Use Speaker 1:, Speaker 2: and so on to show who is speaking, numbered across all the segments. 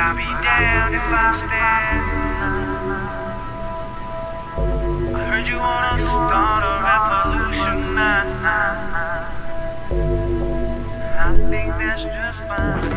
Speaker 1: I'll be damned if I stand. I heard you wanna start a revolution now. I think that's just fine.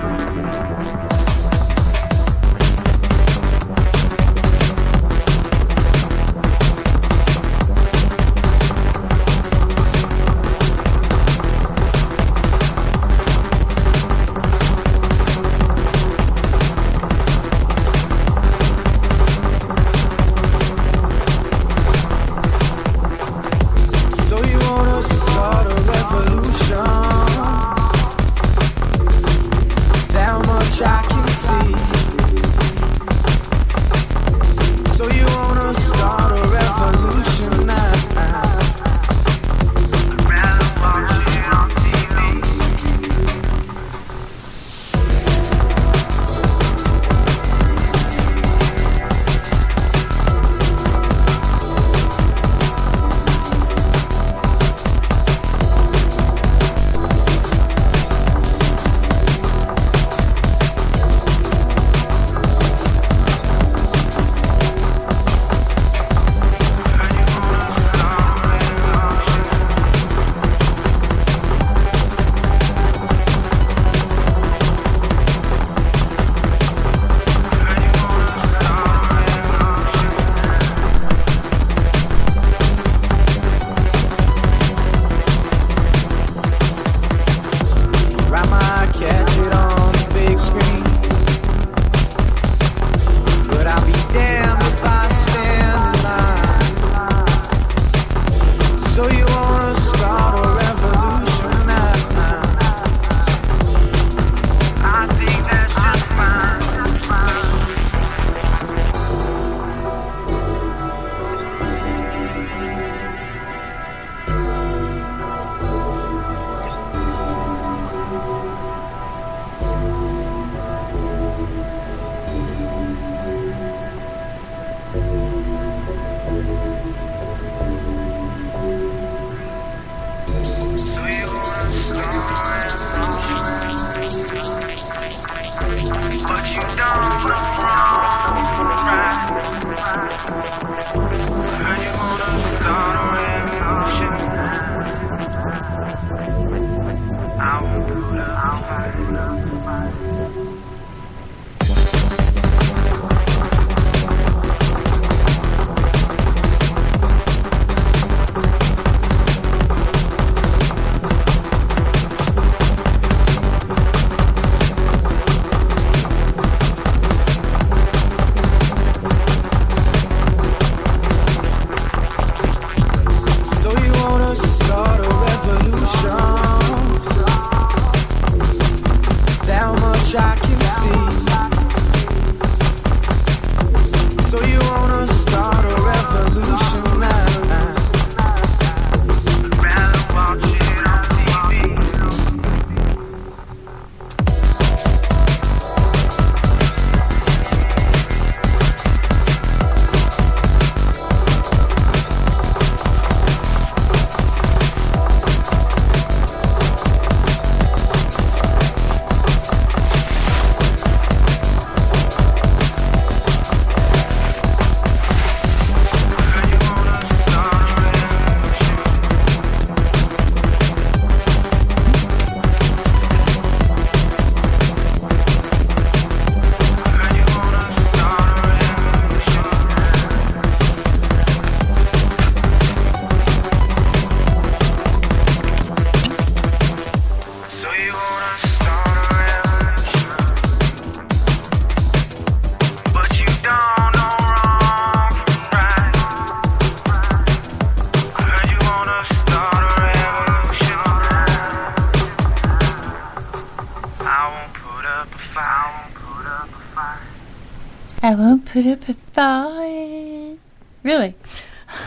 Speaker 2: I won't put up a fight. Really?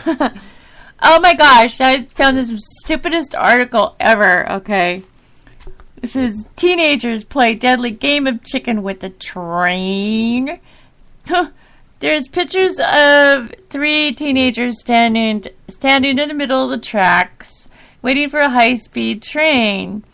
Speaker 2: Oh my gosh, I found this stupidest article ever. Okay. This is teenagers play deadly game of chicken with a train. There's pictures of 3 teenagers standing in the middle of the tracks, waiting for a high-speed train.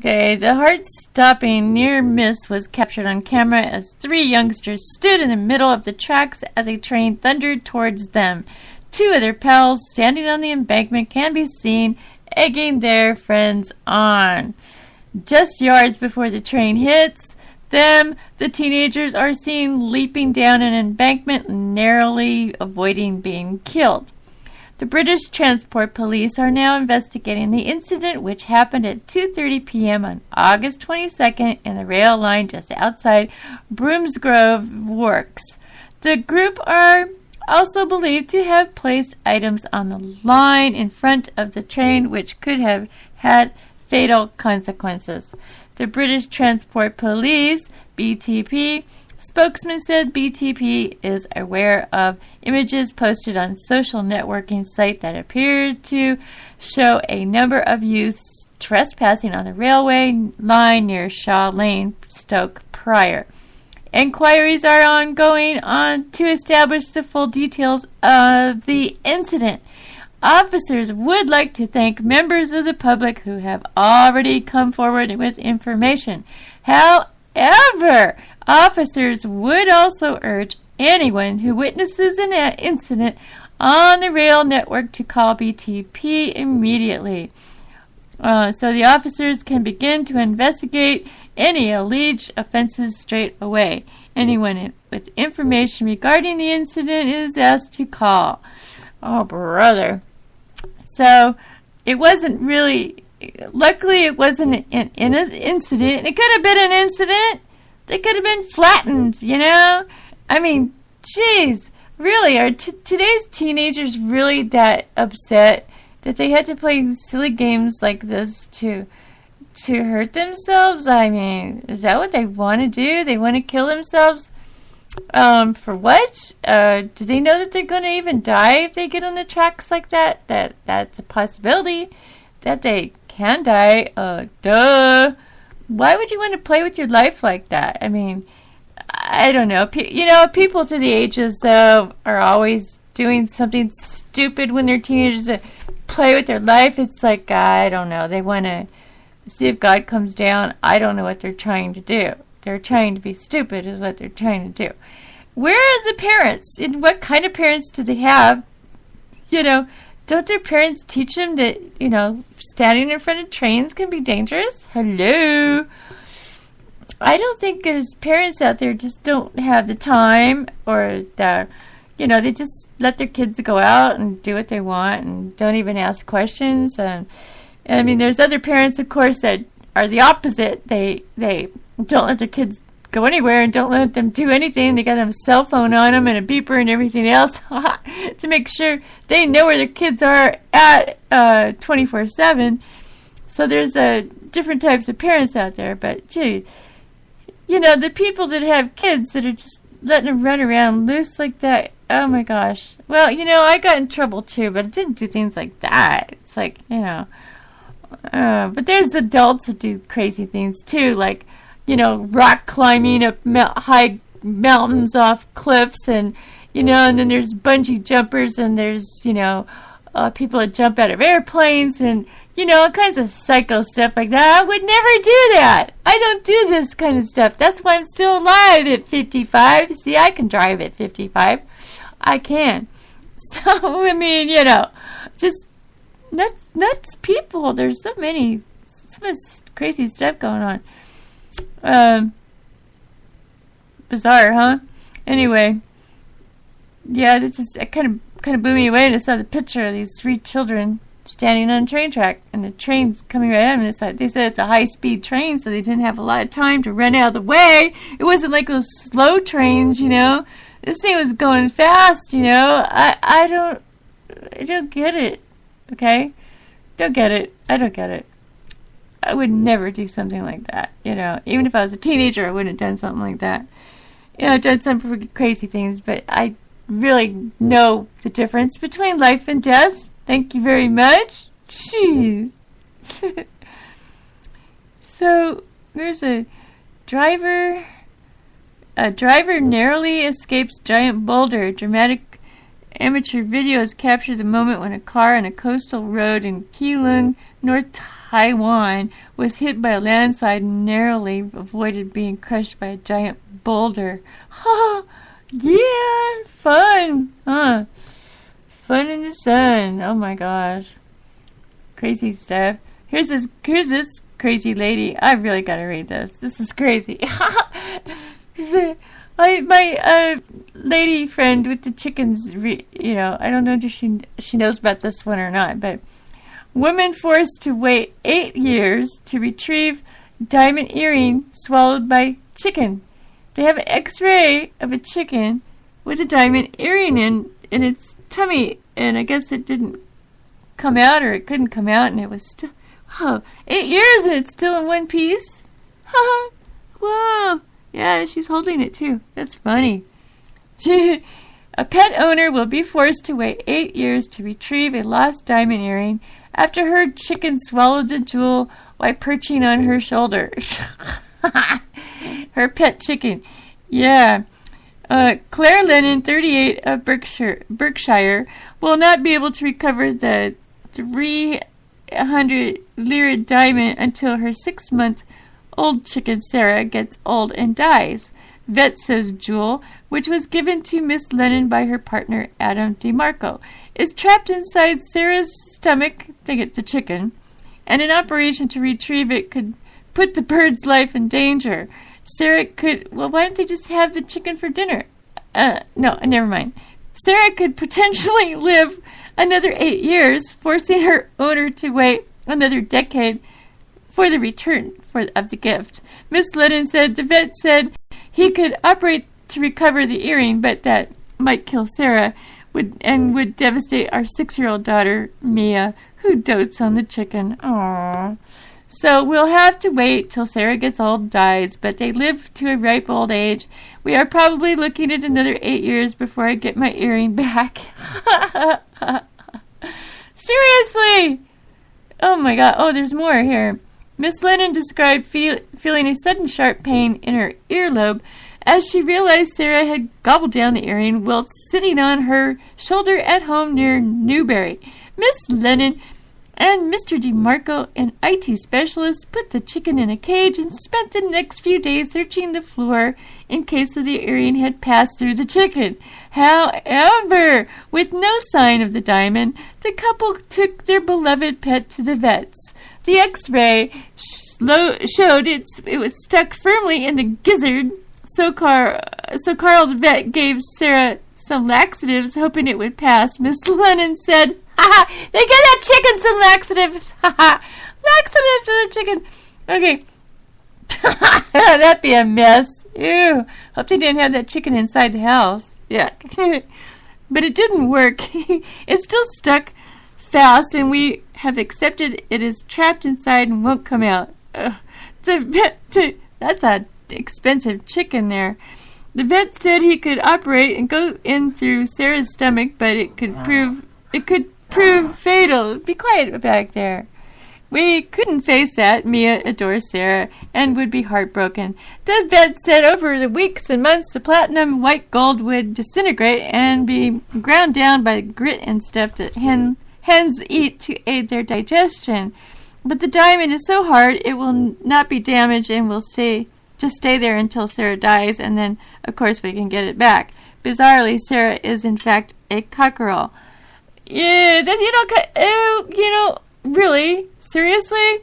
Speaker 2: Okay, the heart-stopping near miss was captured on camera as 3 youngsters stood in the middle of the tracks as a train thundered towards them. 2 of their pals standing on the embankment can be seen egging their friends on. Just yards before the train hits them, the teenagers are seen leaping down an embankment, narrowly avoiding being killed. The British Transport Police are now investigating the incident, which happened at 2:30 p.m. on August 22nd in the rail line just outside Broomsgrove Works. The group are also believed to have placed items on the line in front of the train, which could have had fatal consequences. The British Transport Police, BTP, spokesman said BTP is aware of images posted on social networking site that appeared to show a number of youths trespassing on the railway line near Shaw Lane, Stoke Prior. Inquiries are ongoing to establish the full details of the incident. Officers would like to thank members of the public who have already come forward with information. However, officers would also urge anyone who witnesses an incident on the rail network to call BTP immediately, so the officers can begin to investigate any alleged offenses straight away. Anyone with information regarding the incident is asked to call. Oh, brother. So, it wasn't really... Luckily, it wasn't an incident. It could have been an incident. They could have been flattened, you know? I mean, jeez. Really, are today's teenagers really that upset that they had to play silly games like this to hurt themselves? I mean, is that what they want to do? They want to kill themselves? For what? Do they know that they're going to even die if they get on the tracks like that? That's a possibility that they can die. Duh. Why would you want to play with your life like that? I mean, I don't know. People through the ages are always doing something stupid when they're teenagers to play with their life. It's like, I don't know. They want to see if God comes down. I don't know what they're trying to do. They're trying to be stupid is what they're trying to do. Where are the parents? And what kind of parents do they have? Don't their parents teach them that, standing in front of trains can be dangerous? Hello? I don't think there's parents out there just don't have the time or they just let their kids go out and do what they want and don't even ask questions. And I mean, there's other parents, of course, that are the opposite. They don't let their kids go anywhere and don't let them do anything. They got a cell phone on them and a beeper and everything else to make sure they know where their kids are at 24/7. So there's different types of parents out there. But, gee, the people that have kids that are just letting them run around loose like that, oh, my gosh. Well, I got in trouble, too, but I didn't do things like that. It's like, but there's adults that do crazy things, too, like, rock climbing up high mountains off cliffs and then there's bungee jumpers and there's, people that jump out of airplanes and, all kinds of psycho stuff like that. I would never do that. I don't do this kind of stuff. That's why I'm still alive at 55. See, I can drive at 55. I can. So, I mean, just nuts people. There's so much crazy stuff going on. Bizarre, huh? Anyway, yeah, this just it kind of blew me away when I saw the picture of these 3 children standing on a train track, and the train's coming right at them. They said it's a high-speed train, so they didn't have a lot of time to run out of the way. It wasn't like those slow trains, This thing was going fast, I don't get it. Okay, don't get it. I don't get it. I would never do something like that, Even if I was a teenager, I wouldn't have done something like that. I've done some pretty crazy things, but I really know the difference between life and death. Thank you very much. Jeez. So, there's a driver. A driver narrowly escapes giant boulder. Dramatic amateur video has captured the moment when a car on a coastal road in Keelung, North Taiwan was hit by a landslide and narrowly avoided being crushed by a giant boulder. Ha! Yeah, fun, huh? Fun in the sun. Oh my gosh, crazy stuff. Here's this crazy lady. I really gotta read this. This is crazy. My lady friend with the chickens. I don't know if she knows about this one or not, but woman forced to wait 8 years to retrieve diamond earring swallowed by chicken. They have an X-ray of a chicken with a diamond earring in its tummy, and I guess it didn't come out, or it couldn't come out, and it was still 8 years and it's still in one piece. Wow. Yeah, she's holding it too. That's funny. A pet owner will be forced to wait 8 years to retrieve a lost diamond earring after her chicken swallowed the jewel while perching on her shoulder. Her pet chicken. Yeah. Claire Lennon, 38, of Berkshire, will not be able to recover the 300 lira diamond until her 6-month-old chicken Sarah gets old and dies. Vet says jewel, which was given to Miss Lennon by her partner Adam DeMarco, is trapped inside Sarah's stomach, the chicken, and an operation to retrieve it could put the bird's life in danger. Sarah could... Well, why don't they just have the chicken for dinner? No, never mind. Sarah could potentially live another 8 years, forcing her owner to wait another decade for the return of the gift. Miss Lennon said the vet said he could operate to recover the earring, but that might kill Sarah would devastate our 6-year-old daughter, Mia, who dotes on the chicken. Aww. So we'll have to wait till Sarah gets old and dies, but they live to a ripe old age. We are probably looking at another 8 years before I get my earring back. Seriously! Oh my god. Oh, there's more here. Miss Lennon described feeling a sudden sharp pain in her earlobe as she realized Sarah had gobbled down the earring while sitting on her shoulder at home near Newbury. Miss Lennon and Mr. DeMarco, an IT specialist, put the chicken in a cage and spent the next few days searching the floor in case of the earring had passed through the chicken. However, with no sign of the diamond, the couple took their beloved pet to the vets. The X-ray showed it was stuck firmly in the gizzard, so Carl the vet gave Sarah some laxatives, hoping it would pass. Miss Lennon said, "Ha! They gave that chicken some laxatives! Ha! Laxatives to the chicken!" Okay. That'd be a mess. Ew. Hope they didn't have that chicken inside the house. Yeah. But it didn't work. It's still stuck fast, and we have accepted it is trapped inside and won't come out. That's a expensive chicken there. The vet said he could operate and go in through Sarah's stomach, but it could prove fatal. Be quiet back there. We couldn't face that. Mia adores Sarah and would be heartbroken. The vet said over the weeks and months the platinum and white gold would disintegrate and be ground down by grit and stuff that hens eat to aid their digestion. But the diamond is so hard it will not be damaged and will stay there until Sarah dies, and then of course we can get it back. Bizarrely, Sarah is in fact a cockerel. Yeah, really? Seriously?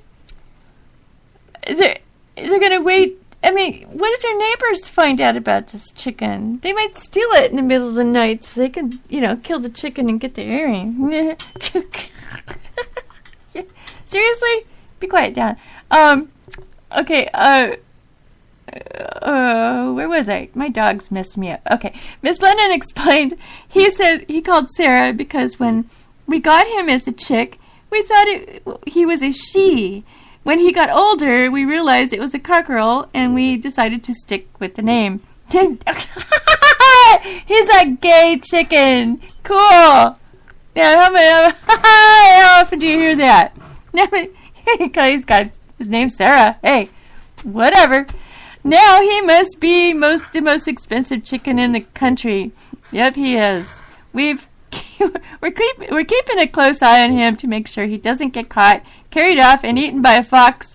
Speaker 2: They're gonna wait. I mean, what if their neighbors find out about this chicken? They might steal it in the middle of the night so they can, kill the chicken and get the earring. Seriously? Be quiet, down. Okay, where was I? My dogs messed me up. Okay. Miss Lennon explained he said he called Sarah because when we got him as a chick, we thought he was a she. When he got older, we realized it was a cockerel, and we decided to stick with the name. He's a gay chicken. Cool. Yeah, how often do you hear that? He's got his name Sarah. Hey, whatever. Now he must be the most expensive chicken in the country. Yep, he is. We're keeping a close eye on him to make sure he doesn't get caught carried off and eaten by a fox